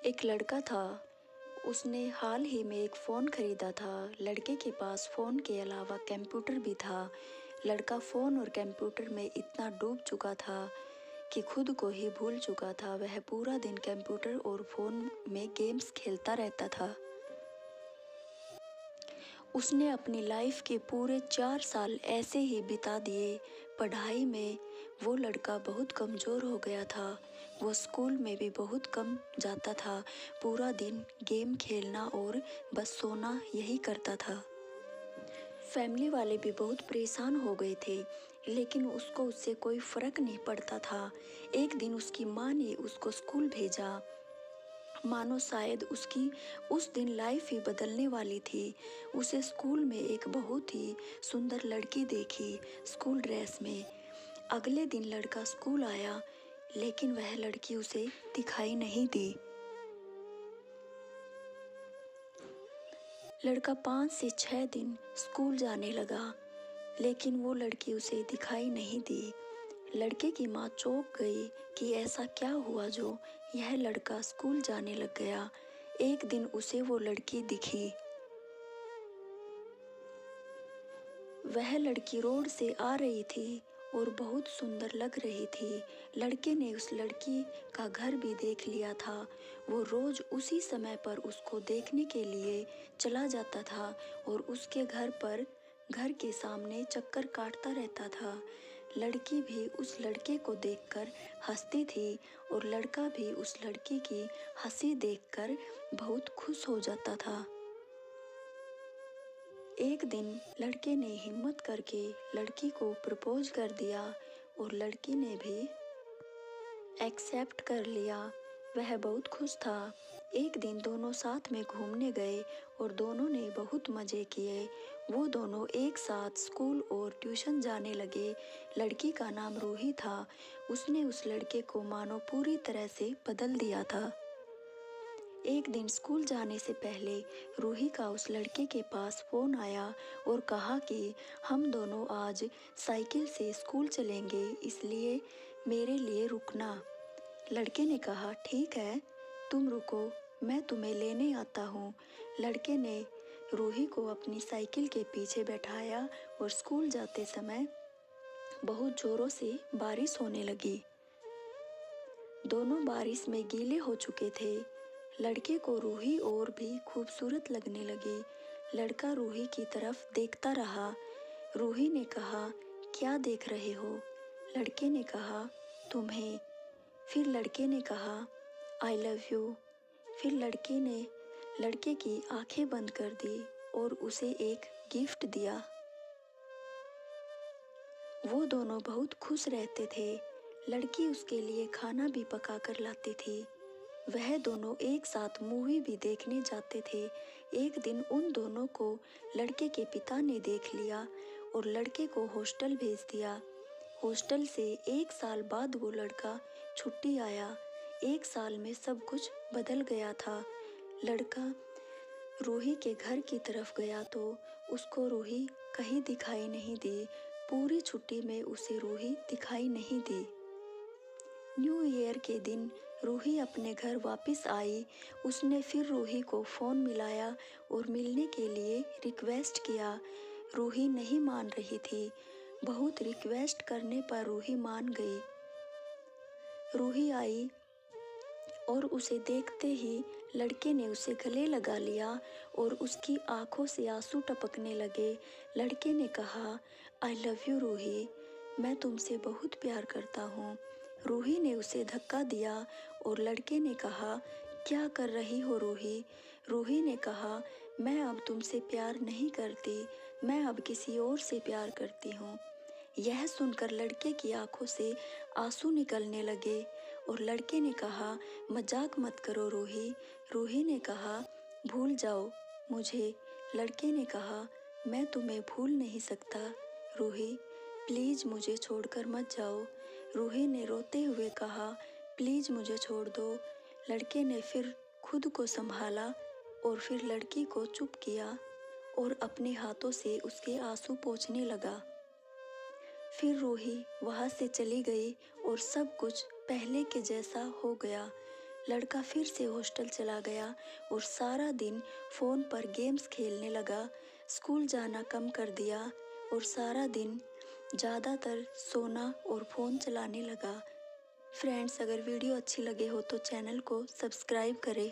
एक लड़का था। उसने हाल ही में एक फ़ोन खरीदा था। लड़के के पास फ़ोन के अलावा कंप्यूटर भी था। लड़का फ़ोन और कंप्यूटर में इतना डूब चुका था कि खुद को ही भूल चुका था। वह पूरा दिन कंप्यूटर और फ़ोन में गेम्स खेलता रहता था। उसने अपनी लाइफ के पूरे 4 साल ऐसे ही बिता दिए। पढ़ाई में वो लड़का बहुत कमज़ोर हो गया था। वो स्कूल में भी बहुत कम जाता था। पूरा दिन गेम खेलना और बस सोना यही करता था। फैमिली वाले भी बहुत परेशान हो गए थे, लेकिन उसको उससे कोई फ़र्क नहीं पड़ता था। एक दिन उसकी माँ ने उसको स्कूल भेजा, मानो शायद उसकी उस दिन लाइफ ही बदलने वाली थी। उसे स्कूल में एक बहुत ही सुंदर लड़की देखी, स्कूल ड्रेस में। अगले दिन लड़का स्कूल आया, लेकिन वह लड़की उसे दिखाई नहीं दी। लड़का 5 से 6 दिन स्कूल जाने लगा, लेकिन वो लड़की उसे दिखाई नहीं दी। लड़के की माँ चौंक गई कि ऐसा क्या हुआ जो यह लड़का स्कूल जाने लग गया। एक दिन उसे वो लड़की दिखी। वह लड़की रोड से आ रही थी और बहुत सुंदर लग रही थी। लड़के ने उस लड़की का घर भी देख लिया था। वो रोज उसी समय पर उसको देखने के लिए चला जाता था और उसके घर के सामने चक्कर काटता रहता था। लड़की भी उस लड़के को देखकर हंसती थी और लड़का भी उस लड़की की हंसी देखकर बहुत खुश हो जाता था। एक दिन लड़के ने हिम्मत करके लड़की को प्रपोज कर दिया और लड़की ने भी एक्सेप्ट कर लिया। वह बहुत खुश था। एक दिन दोनों साथ में घूमने गए और दोनों ने बहुत मज़े किए। वो दोनों एक साथ स्कूल और ट्यूशन जाने लगे। लड़की का नाम रूही था। उसने उस लड़के को मानो पूरी तरह से बदल दिया था। एक दिन स्कूल जाने से पहले रूही का उस लड़के के पास फ़ोन आया और कहा कि हम दोनों आज साइकिल से स्कूल चलेंगे, इसलिए मेरे लिए रुकना। लड़के ने कहा ठीक है, तुम रुको, मैं तुम्हें लेने आता हूँ। लड़के ने रूही को अपनी साइकिल के पीछे बैठाया और स्कूल जाते समय बहुत ज़ोरों से बारिश होने लगी। दोनों बारिश में गीले हो चुके थे। लड़के को रूही और भी खूबसूरत लगने लगी। लड़का रूही की तरफ देखता रहा। रूही ने कहा क्या देख रहे हो? लड़के ने कहा तुम्हें। फिर लड़के ने कहा आई लव यू। फिर लड़के ने लड़के की आंखें बंद कर दी और उसे एक गिफ्ट दिया। वो दोनों बहुत खुश रहते थे। लड़की उसके लिए खाना भी पका कर लाती थी। वह दोनों एक साथ मूवी भी देखने जाते थे। एक दिन उन दोनों को लड़के के पिता ने देख लिया और लड़के को हॉस्टल भेज दिया। हॉस्टल से 1 साल बाद वो लड़का छुट्टी आया। 1 साल में सब कुछ बदल गया था। लड़का रूही के घर की तरफ गया तो उसको रूही कहीं दिखाई नहीं दी। पूरी छुट्टी में उसे रूही दिखाई नहीं दी। न्यू ईयर के दिन रूही अपने घर वापस आई। उसने फिर रूही को फ़ोन मिलाया और मिलने के लिए रिक्वेस्ट किया। रूही नहीं मान रही थी। बहुत रिक्वेस्ट करने पर रूही मान गई। रूही आई और उसे देखते ही लड़के ने उसे गले लगा लिया और उसकी आंखों से आंसू टपकने लगे। लड़के ने कहा आई लव यू रूही, मैं तुमसे बहुत प्यार करता हूँ। रूही ने उसे धक्का दिया और लड़के ने कहा क्या कर रही हो रूही? रूही ने कहा मैं अब तुमसे प्यार नहीं करती, मैं अब किसी और से प्यार करती हूँ। यह सुनकर लड़के की आंखों से आंसू निकलने लगे और लड़के ने कहा मजाक मत करो रूही। रूही ने कहा भूल जाओ मुझे। लड़के ने कहा मैं तुम्हें भूल नहीं सकता रूही, प्लीज़ मुझे छोड़कर मत जाओ। रूही ने रोते हुए कहा प्लीज़ मुझे छोड़ दो। लड़के ने फिर खुद को संभाला और फिर लड़की को चुप किया और अपने हाथों से उसके आंसू पोंछने लगा। फिर रूही वहाँ से चली गई और सब कुछ पहले के जैसा हो गया। लड़का फिर से हॉस्टल चला गया और सारा दिन फ़ोन पर गेम्स खेलने लगा। स्कूल जाना कम कर दिया और सारा दिन ज़्यादातर सोना और फ़ोन चलाने लगा। फ्रेंड्स, अगर वीडियो अच्छी लगे हो तो चैनल को सब्सक्राइब करें।